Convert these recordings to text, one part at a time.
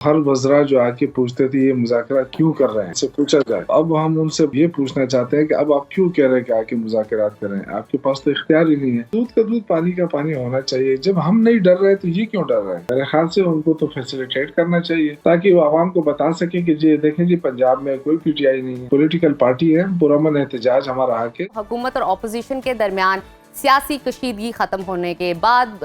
हर वज़रा जो आके पूछते थे ये मुज़ाकरा क्यों कर रहे हैं, इससे पूछा जाए। अब हम उनसे ये पूछना चाहते हैं कि अब आप क्यों कह रहे हैं कि आके मुज़ाकरात कर रहे हैं? आपके पास तो इख्तियार ही नहीं है। दूध का दूध पानी का पानी होना चाहिए। जब हम नहीं डर रहे तो ये क्यों डर रहे हैं? मेरे ख्याल से उनको तो फैसिलिटेट करना चाहिए ताकि वो आवाम को बता सके कि जी देखें जी पंजाब में कोई पीटीआई नहीं है, पॉलिटिकल पार्टी है, पुरअमन एहतजाज हमारा हक है। हुकूमत और अपोजिशन के दरमियान सियासी कशीदगी ख़त्म होने के बाद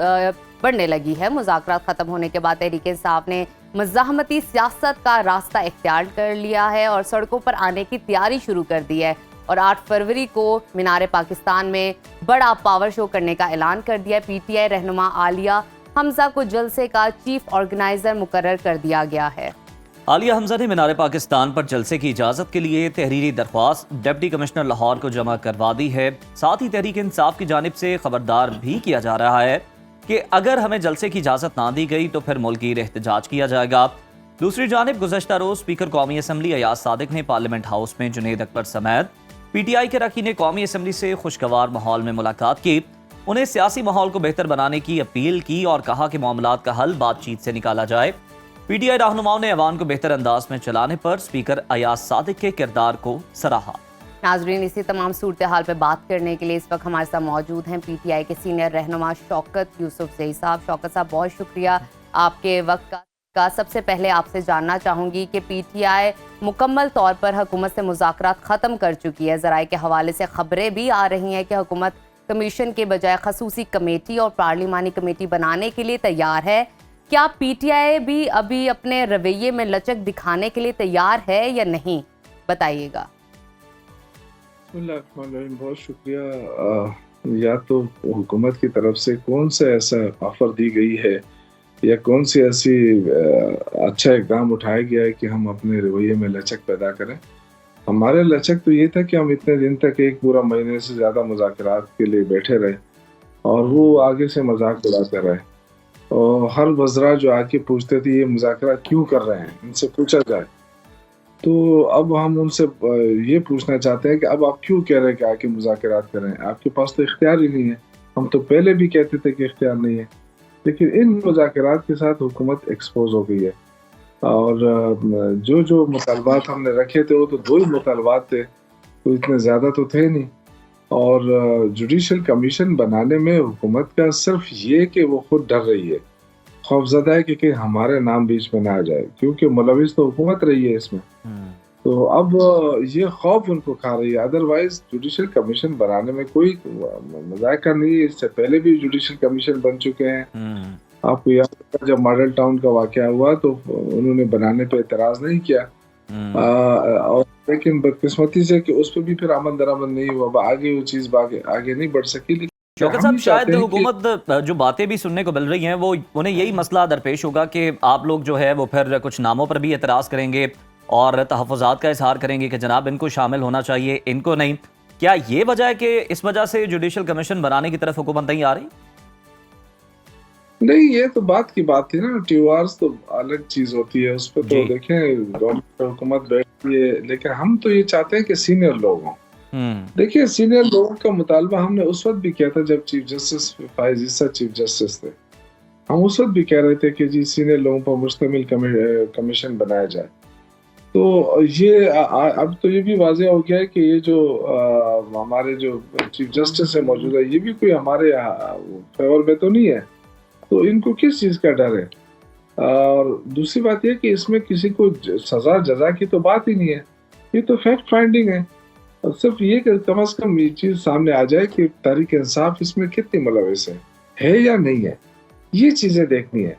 बढ़ने लगी है। मुज़ाकरात ख़त्म होने के बाद तहरीक इंसाफ ने मज़ाहमती सियासत का रास्ता इख्तियार कर लिया है और सड़कों पर आने की तैयारी शुरू कर दी है और 8 फरवरी को मीनार पाकिस्तान में बड़ा पावर शो करने का ऐलान कर दिया है। पीटीआई रहनुमा आलिया हमजा को जलसे का चीफ ऑर्गेनाइजर मुकर्रर कर दिया गया है। आलिया हमजा ने मीनार पाकिस्तान पर जलसे की इजाज़त के लिए तहरीरी दरख्वास्त डिप्टी कमिश्नर लाहौर को जमा करवा दी है। साथ ही तहरीक इंसाफ की जानिब से खबरदार भी किया जा रहा है कि अगर हमें जलसे की इजाज़त ना दी गई तो फिर मुल्की एहतजाज किया जाएगा। दूसरी जानिब गुज़श्ता रोज़ स्पीकर कौमी असम्बली अयाज सादिक ने पार्लियामेंट हाउस में जुनेद अकबर समेत पीटीआई के अरकान कौमी असम्बली से खुशगवार माहौल में मुलाकात की। उन्हें सियासी माहौल को बेहतर बनाने की अपील की और कहा कि मामलात का हल बातचीत से निकाला जाए। पीटीआई रहनुमाओं ने ऐवान को बेहतर अंदाज में चलाने पर स्पीकर अयाज सादिक के किरदार को सराहा। नाजरीन, इसी तमाम सूरत हाल पर बात करने के लिए इस वक्त हमारे साथ मौजूद हैं पीटीआई के सीनियर रहनुमा शौकत यूसुफजई साहब। शौकत साहब, बहुत शुक्रिया आपके वक्त का। सबसे पहले आपसे जानना चाहूँगी कि पीटीआई मुकम्मल तौर पर हुकूमत से मुज़ाकरात ख़त्म कर चुकी है। ज़राए के हवाले से ख़बरें भी आ रही हैं कि हुकूमत कमीशन के बजाय खसूसी कमेटी और पार्लिमानी कमेटी बनाने के लिए तैयार है। क्या पीटीआई भी अभी अपने रवैये में लचक दिखाने के लिए तैयार है या नहीं, बताइएगा। बहुत शुक्रिया। या तो हुकूमत की तरफ से कौन सा ऐसा ऑफर दी गई है या कौन सी ऐसी अच्छा इकदाम उठाया गया है कि हम अपने रवैये में लचक पैदा करें। हमारे लचक तो ये था कि हम इतने दिन तक एक पूरा महीने से ज़्यादा मुज़ाकरात के लिए बैठे रहे और वो आगे से मजाक उड़ाते रहे और हर वज़रा जो आके पूछते थे ये मुज़ाकरा क्यों कर रहे हैं, इनसे पूछा जाए। तो अब हम उनसे ये पूछना चाहते हैं कि अब आप क्यों कह रहे हैं कि आके मुज़ाकरात करें? आपके पास तो इख्तियार ही नहीं है। हम तो पहले भी कहते थे कि इख्तियार नहीं है, लेकिन इन मुज़ाकरात के साथ हुकूमत एक्सपोज हो गई है और जो जो मुतालबात हमने रखे थे वो तो 2 ही मुतालबात थे, तो इतने ज़्यादा तो थे नहीं। और जुडिशल कमीशन बनाने में हुकूमत का सिर्फ ये कि वो खुद डर रही है, खौफज़दा है कि हमारे नाम बीच में ना आ जाए, क्योंकि मुलविस तो हुकूमत रही है इसमें। तो अब ये खौफ उनको खा रही है। अदरवाइज जुडिशल कमीशन बनाने में कोई मजाक नहीं है। इससे पहले भी जुडिशल कमीशन बन चुके हैं। आपको याद है जब मॉडल टाउन का वाकया हुआ तो उन्होंने बनाने पे एतराज नहीं किया और लेकिन बदकिस्मती से कि उस पर भी फिर आमद दरामद नहीं हुआ, आगे वो चीज़ आगे नहीं बढ़ सकी। शौकत साहब, शायद हुकूमत जो बातें भी सुनने को मिल रही हैं वो उन्हें यही मसला दरपेश होगा कि आप लोग जो है वो फिर कुछ नामों पर भी एतराज़ करेंगे और तहफ़्फ़ुज़ात का इज़हार करेंगे कि जनाब इनको शामिल होना चाहिए, इनको नहीं। क्या ये वजह है कि इस वजह से जुडिशल कमीशन बनाने की तरफ हुकूमत नहीं आ रही? नहीं, ये तो बात की बात थी ना। टीवार्स तो अलग चीज होती है, उस पर तो देखें गवर्नमेंट हुकूमत बैठती है, लेकिन हम तो ये चाहते हैं कि सीनियर लोग हों। देखिए, सीनियर लोगों का मुतालबा हमने उस वक्त भी किया था जब चीफ जस्टिस फायज ईसा चीफ जस्टिस थे। हम उस वक्त भी कह रहे थे कि जी सीनियर लोगों पर मुश्तमिल कमीशन बनाया जाए। तो ये अब तो ये भी वाज़ेह हो गया है कि ये जो हमारे जो चीफ जस्टिस है मौजूदा, ये भी कोई हमारे फेवर में तो नहीं है, तो इनको किस चीज़ का डर है। और दूसरी बात यह कि इसमें किसी को सज़ा जजा की तो बात ही नहीं है, ये तो फैक्ट फाइंडिंग है। और सिर्फ ये कि कम अज़ कम ये चीज़ सामने आ जाए कि तहरीक इंसाफ इसमें कितनी मुलविस है या नहीं है, ये चीज़ें देखनी है।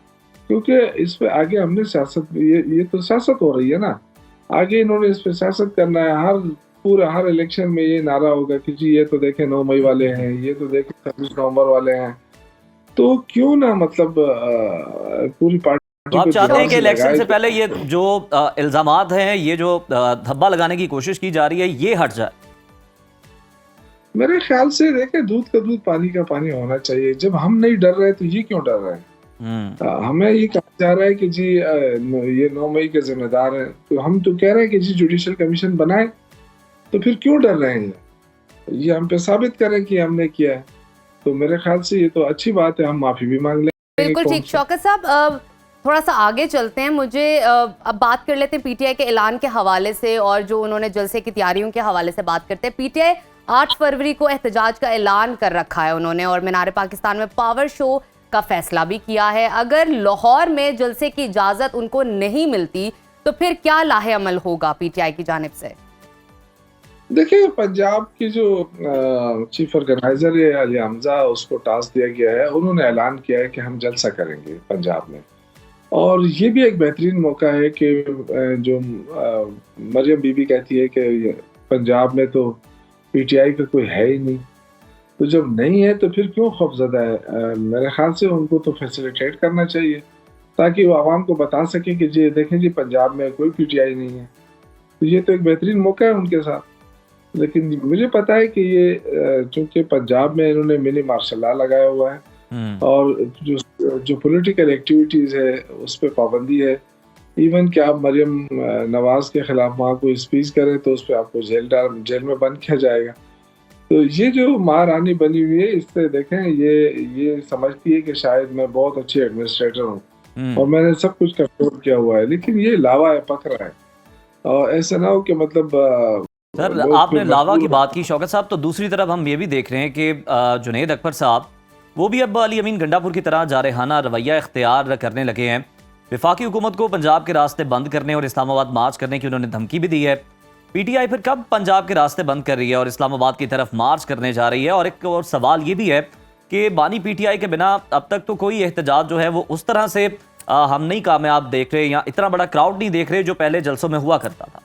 क्योंकि इस पर आगे हमने सियासत, ये तो सियासत हो रही है ना, आगे इन्होंने इस पर सियासत करना है। हर इलेक्शन में ये नारा होगा कि जी ये तो देखें 9 मई वाले हैं, ये तो देखें 26 नवंबर वाले हैं। तो क्यों ना मतलब पूरी पार्टी आप चाहते हैं कि इलेक्शन से पहले ये जो इल्जामात हैं, ये जो धब्बा लगाने की कोशिश की जा रही है, ये हट जाए? मेरे ख्याल से देखें, दूध का दूध पानी का पानी होना चाहिए। जब हम नहीं डर रहे तो ये क्यों डर रहे हैं? हमें ये कहा जा रहा है कि जी ये 9 मई के जिम्मेदार हैं, तो हम तो कह रहे हैं कि जी जुडिशल कमीशन बनाए, तो फिर क्यों डर रहे हैं? ये हम पे साबित करें कि हमने किया है। तो मेरे ख्याल से ये तो अच्छी बात है, हम माफी भी मांग लें। बिल्कुल ठीक। शौकत साहब, تھوڑا سا آگے چلتے ہیں. مجھے اب بات کر لیتے ہیں پی ٹی آئی کے اعلان کے حوالے سے اور جو انہوں نے جلسے کی تیاریوں کے حوالے سے بات کرتے ہیں. پی ٹی آئی 8 فروری کو احتجاج کا اعلان کر رکھا ہے انہوں نے, اور مینار پاکستان میں پاور شو کا فیصلہ بھی کیا ہے. اگر لاہور میں جلسے کی اجازت ان کو نہیں ملتی تو پھر کیا لاہ عمل ہوگا پی ٹی آئی کی جانب سے؟ دیکھیں, پنجاب کی جو چیف آرگنائزر ہے علی حمزہ, اس کو ٹاسک دیا گیا ہے, انہوں نے اعلان کیا ہے کہ ہم جلسہ کریں گے پنجاب میں. اور یہ بھی ایک بہترین موقع ہے کہ جو مریم بی بی کہتی ہے کہ پنجاب میں تو پی ٹی آئی کا کوئی ہے ہی نہیں, تو جب نہیں ہے تو پھر کیوں خوفزدہ ہے؟ میرے خیال سے ان کو تو فیسیلیٹیٹ کرنا چاہیے تاکہ وہ عوام کو بتا سکیں کہ جی دیکھیں جی پنجاب میں کوئی پی ٹی آئی نہیں ہے. تو یہ تو ایک بہترین موقع ہے ان کے ساتھ. لیکن مجھے پتا ہے کہ یہ چونکہ پنجاب میں انہوں نے منی مارشل لا لگایا ہوا ہے اور جو پولیٹیکل ایکٹیویٹیز ہے اس پہ پابندی ہے. ایون کہ آپ مریم نواز کے خلاف وہاں کوئی اسپیچ کریں تو اس پہ آپ کو جیل میں بند کیا جائے گا. تو یہ جو مہارانی بنی ہوئی ہے, اس سے دیکھیں یہ سمجھتی ہے کہ شاید میں بہت اچھی ایڈمنسٹریٹر ہوں اور میں نے سب کچھ کنٹرول کیا ہوا ہے, لیکن یہ لاوا ہے, پک رہا ہے. اور ایسا نہ ہو کہ مطلب سر آپ نے لاوا کی بات کی شوکت صاحب, تو دوسری طرف ہم یہ بھی دیکھ رہے ہیں کہ جنید اکبر صاحب وہ بھی اب علی امین گنڈا پور کی طرح جارحانہ رویہ اختیار کرنے لگے ہیں. وفاقی حکومت کو پنجاب کے راستے بند کرنے اور اسلام آباد مارچ کرنے کی انہوں نے دھمکی بھی دی ہے. پی ٹی آئی پھر کب پنجاب کے راستے بند کر رہی ہے اور اسلام آباد کی طرف مارچ کرنے جا رہی ہے؟ اور ایک اور سوال یہ بھی ہے کہ بانی پی ٹی آئی کے بنا اب تک تو کوئی احتجاج جو ہے وہ اس طرح سے ہم نہیں کامیاب دیکھ رہے, یا اتنا بڑا کراؤڈ نہیں دیکھ رہے جو پہلے جلسوں میں ہوا کرتا تھا.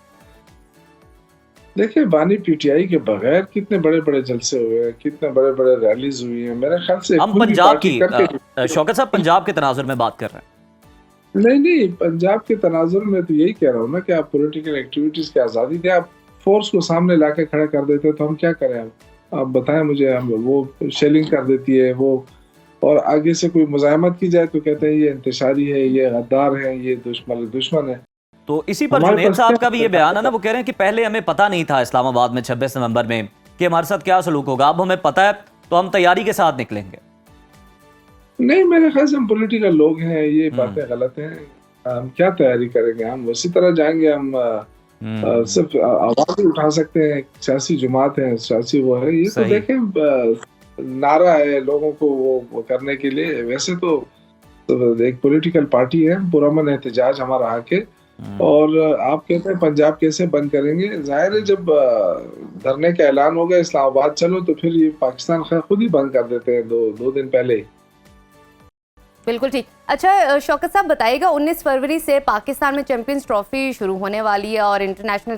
دیکھیں, بانی پی ٹی آئی کے بغیر کتنے بڑے بڑے جلسے ہوئے ہیں, کتنے بڑے بڑے ریلیز ہوئی ہیں. میرے خیال سے ہم پنجاب کی شوکت صاحب پنجاب کے تناظر میں بات کر رہے ہیں. نہیں, پنجاب کے تناظر میں تو یہی کہہ رہا ہوں نا کہ آپ پولیٹیکل ایکٹیویٹیز کی آزادی دیں. آپ فورس کو سامنے لا کے کھڑا کر دیتے تو ہم کیا کریں؟ آپ بتائیں مجھے. وہ شیلنگ کر دیتی ہے وہ, اور آگے سے کوئی مزاحمت کی جائے تو کہتے ہیں یہ انتشاری ہے, یہ غدار ہے, یہ دشمن ہے. تو اسی پر جنید صاحب کا بھی یہ بیان ہے نا, وہ کہہ رہے ہیں کہ پہلے ہمیں پتہ نہیں تھا اسلام آباد میں 26 نومبر میں کہ ہمارے ساتھ کیا سلوک ہوگا, اب ہمیں پتہ ہے تو ہم تیاری کے ساتھ نکلیں گے. نہیں, میرے خیال سے ہم پولیٹیکل لوگ ہیں, یہ باتیں غلط ہیں. ہم کیا تیاری کریں گے؟ ہم اسی طرح جائیں گے. ہم صرف آواز ہی اٹھا سکتے ہیں. سیاسی جماعت ہے, سیاسی وہ ہے. یہ تو دیکھیں نعرہ ہے لوگوں کو وہ کرنے کے لیے. ویسے تو ایک پولیٹیکل پارٹی ہے, پرامن احتجاج ہمارا حق ہے. اور آپ کہتے ہیں پنجاب کیسے بند کریں گے؟ ظاہر ہے جب دھرنے کا اعلان ہو گیا اسلام آباد چلو, تو پھر یہ پاکستان خود ہی بند کر دیتے ہیں دو دن پہلے ہی. بالکل ٹھیک. اچھا شوکت صاحب بتائیے گا, 19 فروری سے پاکستان میں چیمپئنز ٹرافی شروع ہونے والی ہے اور انٹرنیشنل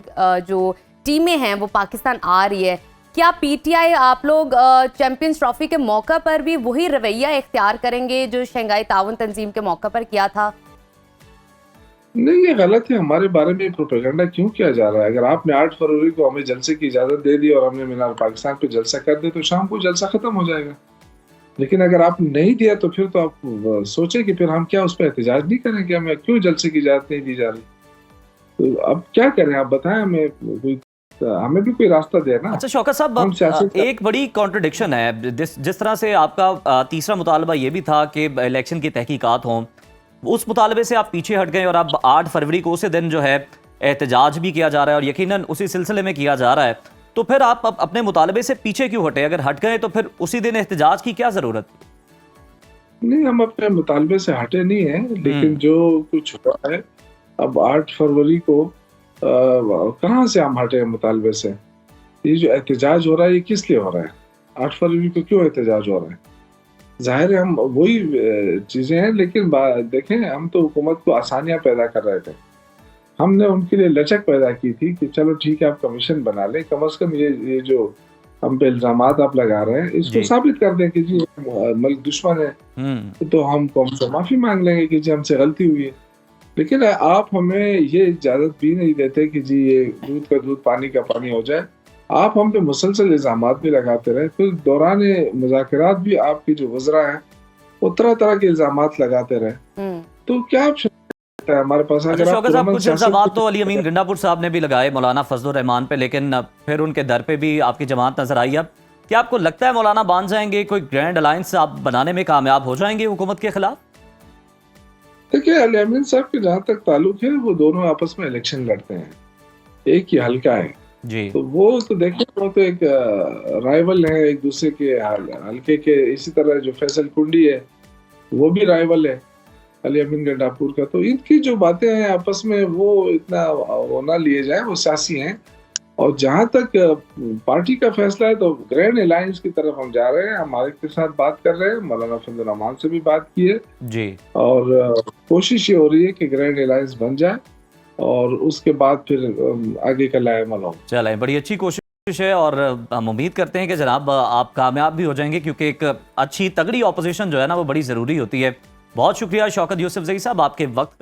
جو ٹیمیں ہیں وہ پاکستان آ رہی ہے. کیا پی ٹی آئی آپ لوگ چیمپئنز ٹرافی کے موقع پر بھی وہی رویہ اختیار کریں گے جو شنگھائی تعاون تنظیم کے موقع پر کیا تھا؟ نہیں, یہ غلط ہے. ہمارے بارے میں پروپیگنڈا کیوں کیا جا رہا ہے؟ اگر آپ نے 8 فروری کو ہمیں جلسے کی اجازت دے دی اور ہم نے مینار پاکستان پہ جلسہ کر دیا تو شام کو جلسہ ختم ہو جائے گا. لیکن اگر آپ نہیں دیا تو پھر تو آپ سوچیں کہ پھر ہم کیا اس پہ احتجاج نہیں کریں کہ ہمیں کیوں جلسے کی اجازت نہیں دی جا رہی. تو اب کیا کریں آپ بتائیں, ہمیں بھی کوئی راستہ دے نا. اچھا شوکت صاحب, ایک بڑی کانٹرڈکشن ہے. جس طرح سے آپ کا تیسرا مطالبہ یہ بھی تھا کہ الیکشن کی تحقیقات ہوں, اس مطالبے سے آپ پیچھے ہٹ گئے اور اب 8 فروری کو اسی دن جو ہے احتجاج بھی کیا جا رہا ہے اور یقیناً اسی سلسلے میں کیا جا رہا ہے. تو پھر آپ اپنے مطالبے سے پیچھے کیوں ہٹے؟ اگر ہٹ گئے تو پھر اسی دن احتجاج کی کیا ضرورت تھی؟ نہیں, ہم اپنے مطالبے سے ہٹے نہیں ہیں, لیکن جو کچھ ہوا ہے اب 8 فروری کو کہاں سے ہم ہٹے مطالبے سے؟ یہ جو احتجاج ہو رہا ہے یہ کس لیے ہو رہا ہے؟ 8 فروری کو کیوں احتجاج ہو رہا ہے؟ ظاہر ہے ہم وہی چیزیں ہیں, لیکن دیکھیں ہم تو حکومت کو آسانیاں پیدا کر رہے تھے. ہم نے ان کے لیے لچک پیدا کی تھی کہ چلو ٹھیک ہے آپ کمیشن بنا لیں, کم از کم یہ جو ہم پہ الزامات آپ لگا رہے ہیں اس کو ثابت کر دیں کہ جی ملک دشمن ہے, تو ہم قوم سے معافی مانگ لیں گے کہ جی ہم سے غلطی ہوئی ہے. لیکن آپ ہمیں یہ اجازت بھی نہیں دیتے کہ جی یہ دودھ کا دودھ پانی کا پانی ہو جائے. آپ ہم پہ مسلسل الزامات بھی لگاتے رہے, پھر دوران مذاکرات بھی آپ کی جو وزراء ہیں وہ طرح طرح کے الزامات لگاتے رہے. تو کیا ہمارے پاس شوکت صاحب کچھ الزامات تو علی امین گنڈا پور صاحب نے بھی لگائے مولانا فضل الرحمان پہ, لیکن پھر ان کے در پہ بھی آپ کی جماعت نظر آئی. اب کیا آپ کو لگتا ہے مولانا باندھ جائیں گے, کوئی گرینڈ الائنس آپ بنانے میں کامیاب ہو جائیں گے حکومت کے خلاف؟ देखिए अली अमीन साहब के जहाँ तक ताल्लुक है, वो दोनों आपस में इलेक्शन लड़ते हैं, एक ही हल्का है। जी तो वो तो देखिए वो तो एक राइवल है एक दूसरे के हल्के के। इसी तरह जो फैसल कुंडी है वो भी राइवल है अली अमीन गंडापुर का। तो इनकी जो बातें हैं आपस में वो इतना वो ना लिए जाए, वो सियासी हैं। और जहाँ तक पार्टी का फैसला है तो ग्रैंड अलायंस की तरफ हम जा रहे हैं। हम मालिक के साथ बात कर रहे हैं, मौलाना फजल रहमान से भी बात की है जी और कोशिश ये हो रही है कि ग्रैंड अलायंस बन जाए और उसके बाद फिर आगे का लाएमल हो। चलें, बड़ी अच्छी कोशिश है और हम उम्मीद करते हैं कि जनाब आप कामयाब भी हो जाएंगे, क्योंकि एक अच्छी तगड़ी ऑपोजिशन जो है ना वो बड़ी ज़रूरी होती है। बहुत शुक्रिया शौकत यूसुफजई साहब आपके वक्त का।